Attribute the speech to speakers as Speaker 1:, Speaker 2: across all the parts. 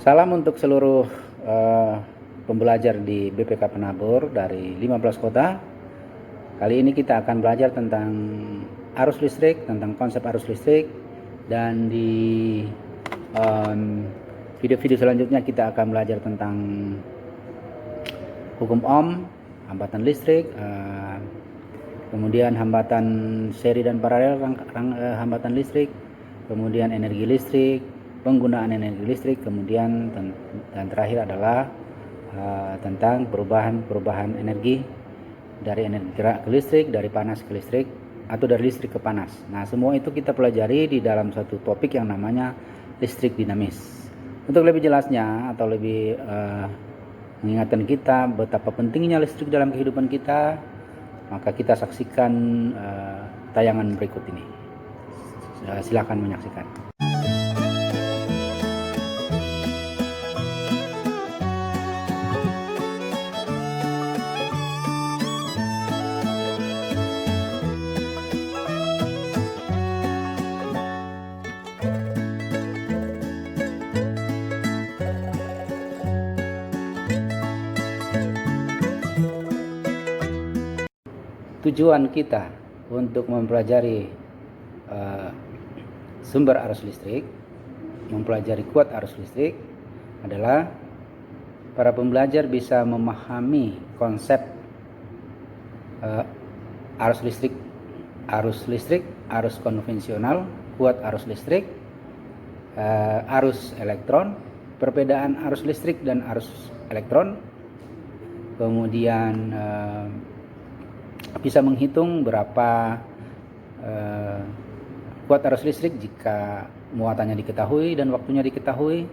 Speaker 1: Salam untuk seluruh pembelajar di BPK Penabur dari 15 kota. Kali ini kita akan belajar tentang arus listrik, tentang konsep arus listrik, dan di video-video selanjutnya kita akan belajar tentang hukum Ohm, hambatan listrik, kemudian hambatan seri dan paralel hambatan listrik, kemudian energi listrik, penggunaan energi listrik, kemudian dan terakhir adalah tentang perubahan energi dari energi gerak ke listrik, dari panas ke listrik, atau dari listrik ke panas. Nah, semua itu kita pelajari di dalam satu topik yang namanya listrik dinamis. Untuk lebih jelasnya atau lebih mengingatkan kita betapa pentingnya listrik dalam kehidupan kita, maka kita saksikan tayangan berikut ini. Silakan menyaksikan. Tujuan kita untuk mempelajari sumber arus listrik, mempelajari kuat arus listrik adalah para pembelajar bisa memahami konsep arus listrik, arus konvensional, kuat arus listrik, arus elektron, perbedaan arus listrik dan arus elektron, kemudian bisa menghitung berapa kuat arus listrik jika muatannya diketahui dan waktunya diketahui.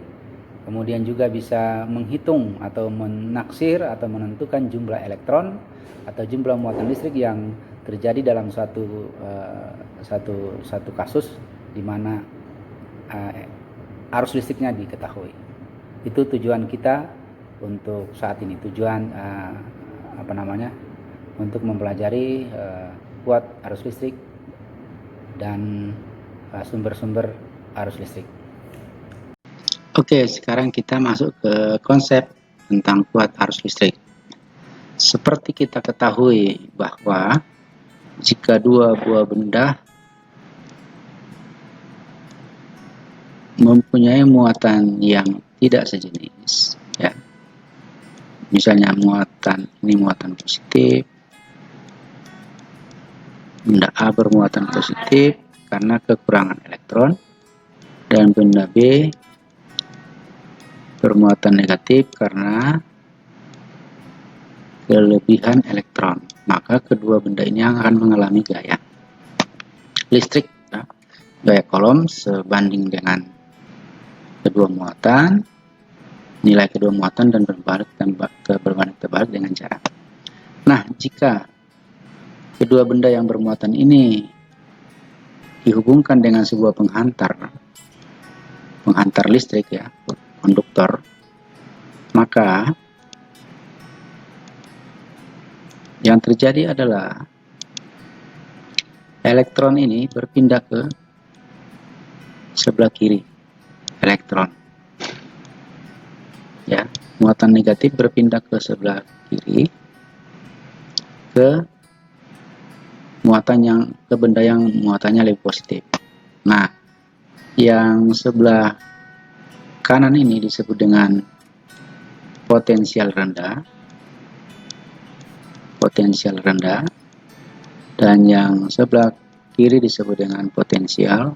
Speaker 1: Kemudian juga bisa menghitung atau menaksir atau menentukan jumlah elektron atau jumlah muatan listrik yang terjadi dalam satu kasus di mana arus listriknya diketahui. Itu tujuan kita untuk saat ini. Tujuan untuk mempelajari kuat arus listrik dan sumber-sumber arus listrik. Oke, sekarang kita masuk ke konsep tentang kuat arus listrik. Seperti kita ketahui bahwa jika dua buah benda mempunyai muatan yang tidak sejenis, ya, misalnya ini muatan positif, benda A bermuatan positif karena kekurangan elektron, dan benda B bermuatan negatif karena kelebihan elektron. Maka kedua benda ini akan mengalami gaya listrik, ya, gaya Coulomb sebanding dengan kedua muatan, nilai kedua muatan, dan berbalik terbalik dengan jarak. Nah, jika kedua benda yang bermuatan ini dihubungkan dengan sebuah penghantar listrik, ya, konduktor, maka yang terjadi adalah elektron ini berpindah ke sebelah kiri. Elektron, ya, muatan negatif berpindah ke sebelah kiri ke benda yang muatannya lebih positif. Nah, yang sebelah kanan ini disebut dengan potensial rendah, dan yang sebelah kiri disebut dengan potensial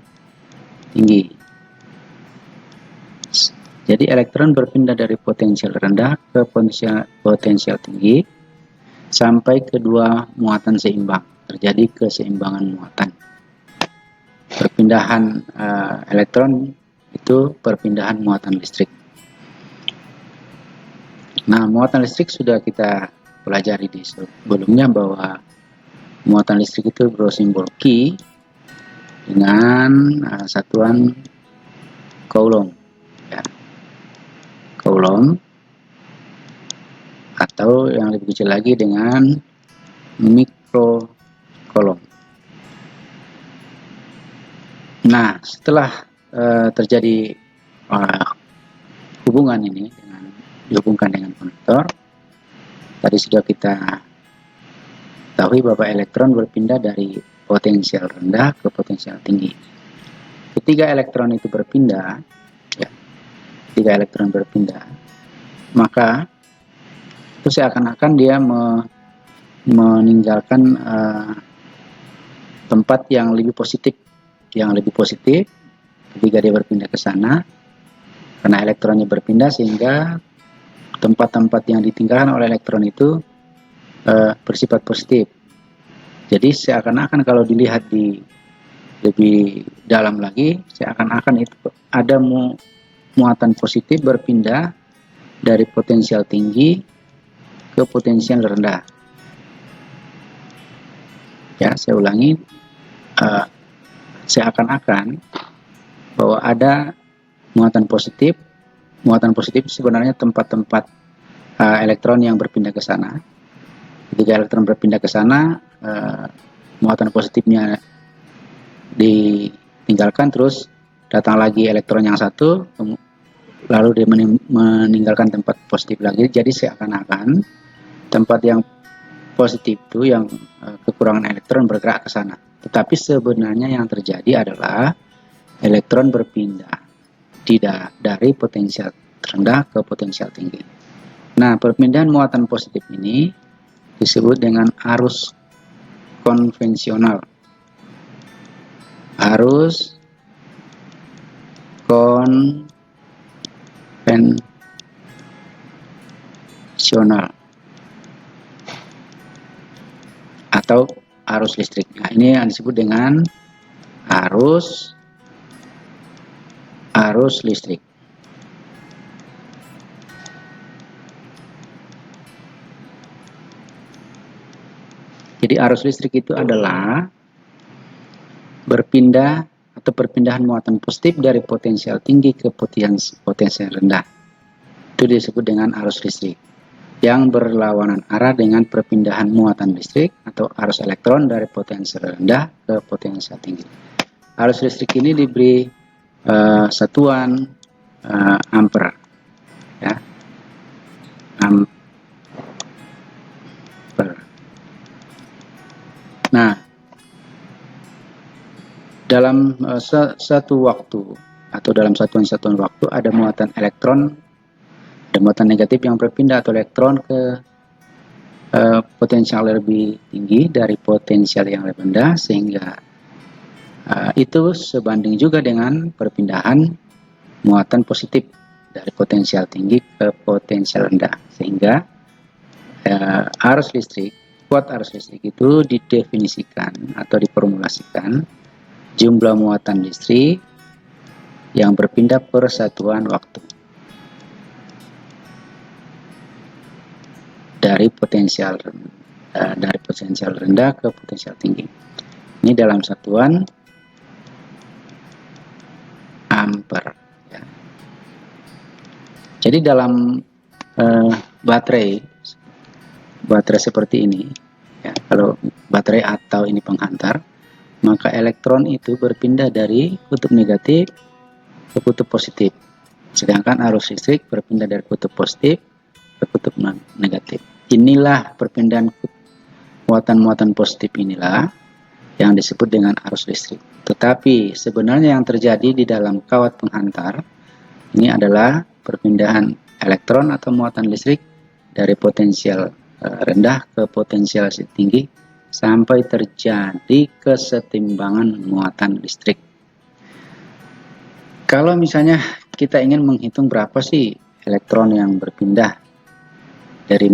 Speaker 1: tinggi. Jadi elektron berpindah dari potensial rendah ke potensial tinggi sampai kedua muatan seimbang. Terjadi keseimbangan muatan. Perpindahan elektron itu perpindahan muatan listrik. Nah, muatan listrik sudah kita pelajari di sebelumnya bahwa muatan listrik itu bersimbol Q dengan satuan Coulomb, ya. Coulomb, atau yang lebih kecil lagi dengan mikro Coulomb. Nah, setelah terjadi hubungan ini dengan dihubungkan dengan konektor. Tadi sudah kita ketahui bahwa elektron berpindah dari potensial rendah ke potensial tinggi. Ketika elektron itu berpindah, maka itu seakan-akan dia meninggalkan tempat yang lebih positif, ketika dia berpindah ke sana, karena elektronnya berpindah sehingga tempat-tempat yang ditinggalkan oleh elektron itu bersifat positif. Jadi seakan-akan kalau dilihat di lebih dalam lagi, seakan-akan itu ada muatan positif berpindah dari potensial tinggi ke potensial rendah. Ya, saya ulangi, seakan-akan bahwa ada muatan positif. Muatan positif sebenarnya tempat-tempat elektron yang berpindah ke sana. Ketika elektron berpindah ke sana, muatan positifnya ditinggalkan, terus datang lagi elektron yang satu, lalu dia meninggalkan tempat positif lagi. Jadi seakan-akan tempat yang positif itu yang kekurangan elektron bergerak ke sana. Tetapi sebenarnya yang terjadi adalah elektron berpindah dari potensial rendah ke potensial tinggi. Nah, perpindahan muatan positif ini disebut dengan arus konvensional. Arus konvensional atau arus listrik. Nah, ini yang disebut dengan arus listrik. Jadi arus listrik itu adalah berpindah atau perpindahan muatan positif dari potensial tinggi ke potensial rendah. Itu disebut dengan arus listrik, yang berlawanan arah dengan perpindahan muatan listrik atau arus elektron dari potensial rendah ke potensial tinggi. Arus listrik ini diberi satuan ampere, ya, ampere. Nah, dalam satu waktu atau dalam satuan-satuan waktu ada muatan elektron, ada muatan negatif yang berpindah atau elektron ke potensial lebih tinggi dari potensial yang lebih rendah, sehingga itu sebanding juga dengan perpindahan muatan positif dari potensial tinggi ke potensial rendah, sehingga arus listrik, kuat arus listrik itu didefinisikan atau diformulasikan jumlah muatan listrik yang berpindah per satuan waktu dari potensial rendah ke potensial tinggi. Ini dalam satuan ampere. Ya. Jadi dalam baterai seperti ini, ya, kalau baterai atau ini penghantar, maka elektron itu berpindah dari kutub negatif ke kutub positif, sedangkan arus listrik berpindah dari kutub positif ke kutub negatif. Inilah perpindahan muatan-muatan positif inilah yang disebut dengan arus listrik. Tetapi sebenarnya yang terjadi di dalam kawat penghantar ini adalah perpindahan elektron atau muatan listrik dari potensial rendah ke potensial tinggi sampai terjadi kesetimbangan muatan listrik. Kalau misalnya kita ingin menghitung berapa sih elektron yang berpindah dari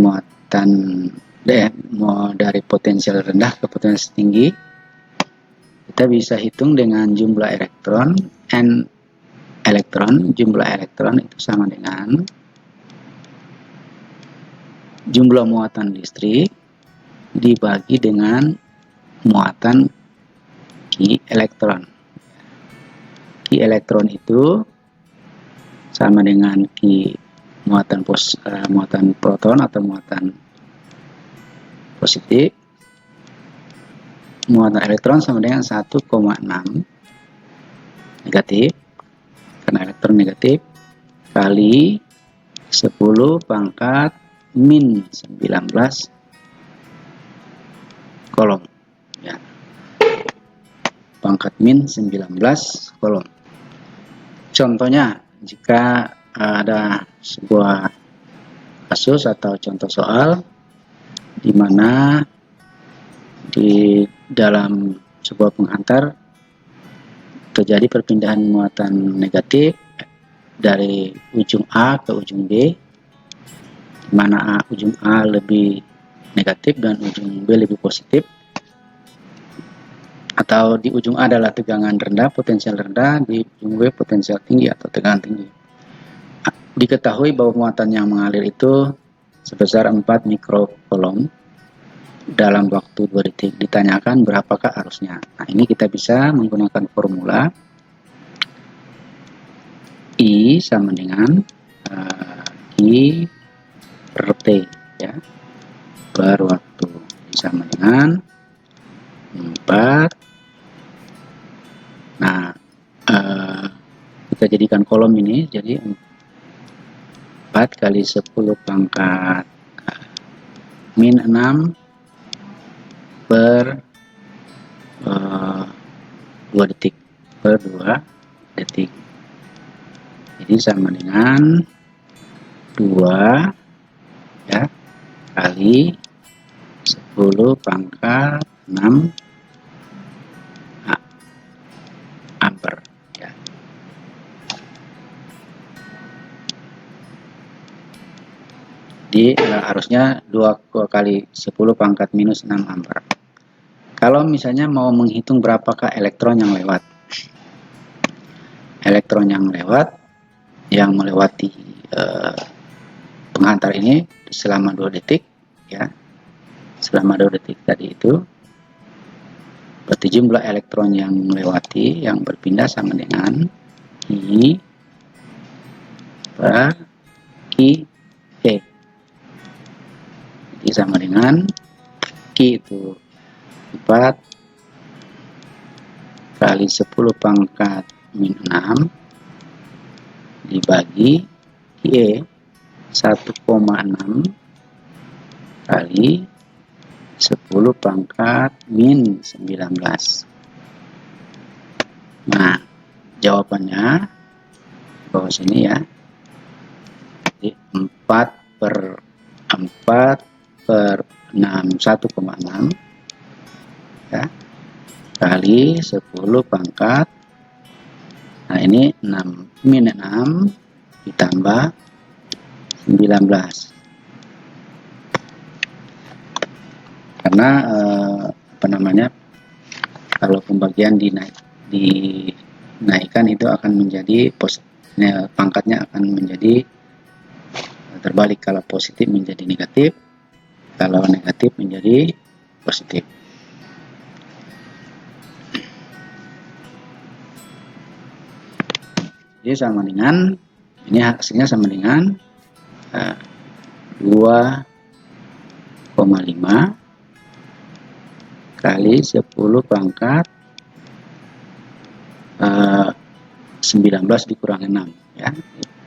Speaker 1: dari potensial rendah ke potensial tinggi, kita bisa hitung dengan jumlah elektron. Jumlah elektron itu sama dengan jumlah muatan listrik dibagi dengan muatan Q elektron. Q elektron itu sama dengan Q muatan proton atau muatan positif. Muatan elektron sama dengan 1,6 negatif, karena elektron negatif, kali 10 pangkat min 19 kolom ya. Pangkat min 19 kolom. Contohnya, jika ada sebuah kasus atau contoh soal di mana di dalam sebuah penghantar terjadi perpindahan muatan negatif dari ujung A ke ujung B, di mana ujung A lebih negatif dan ujung B lebih positif, atau di ujung A adalah tegangan rendah, potensial rendah, di ujung B potensial tinggi atau tegangan tinggi. Diketahui bahwa muatan yang mengalir itu sebesar 4 mikrokolom dalam waktu 2 detik. Ditanyakan berapakah arusnya. Nah, ini kita bisa menggunakan formula I sama dengan I per T ya, per waktu. I sama dengan 4. Nah, kita jadikan kolom ini jadi 4 kali 10 pangkat min 6 per 2 detik per 2 detik. Jadi sama dengan 2 ya kali 10 pangkat 6 ampere ya. Jadi harusnya 2 kali 10 pangkat minus 6 ampere. Kalau misalnya mau menghitung berapakah elektron yang lewat, elektron yang melewati penghantar ini selama 2 detik ya, selama 2 detik tadi itu, berarti jumlah elektron yang melewati yang berpindah sama dengan I per Q E. Jadi sama dengan Q itu 4 kali 10 pangkat min 6 dibagi QE 1,6 kali 10 pangkat min 19. Nah, jawabannya bawah sini ya. Jadi 4 per 6 1,6 ya, kali 10 pangkat, nah ini 6 min 6 ditambah 19, karena kalau pembagian dinaikkan itu akan menjadi pangkatnya akan menjadi terbalik, kalau positif menjadi negatif, kalau negatif menjadi positif. Jadi sama dengan, ini hasilnya sama dengan 2,5 kali 10 pangkat 19 dikurangi 6 ya,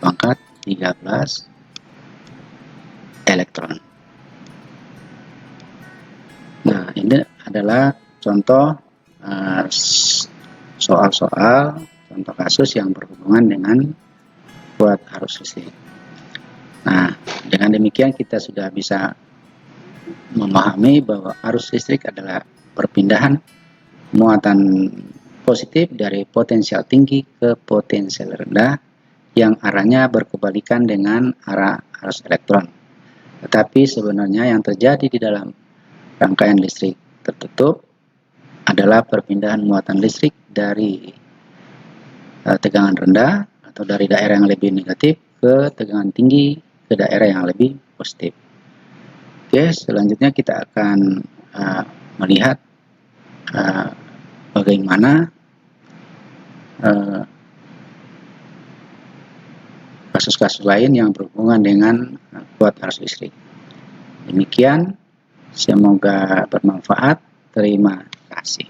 Speaker 1: pangkat 13 elektron. Nah, ini adalah contoh soal-soal contoh kasus yang berhubungan dengan buat arus listrik. Nah, dengan demikian kita sudah bisa memahami bahwa arus listrik adalah perpindahan muatan positif dari potensial tinggi ke potensial rendah yang arahnya berkebalikan dengan arah arus elektron. Tetapi sebenarnya yang terjadi di dalam rangkaian listrik tertutup adalah perpindahan muatan listrik dari tegangan rendah atau dari daerah yang lebih negatif ke tegangan tinggi ke daerah yang lebih positif. Oke, selanjutnya kita akan melihat bagaimana kasus-kasus lain yang berhubungan dengan kuat arus listrik. Demikian, semoga bermanfaat. Terima kasih.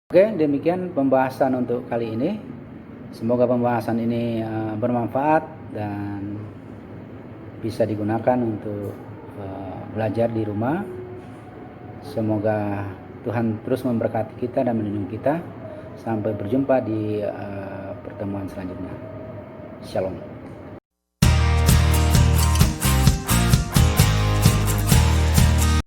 Speaker 1: Oke, demikian pembahasan untuk kali ini. Semoga pembahasan ini bermanfaat dan bisa digunakan untuk belajar di rumah. Semoga Tuhan terus memberkati kita dan melindungi kita. Sampai berjumpa di pertemuan selanjutnya. Shalom.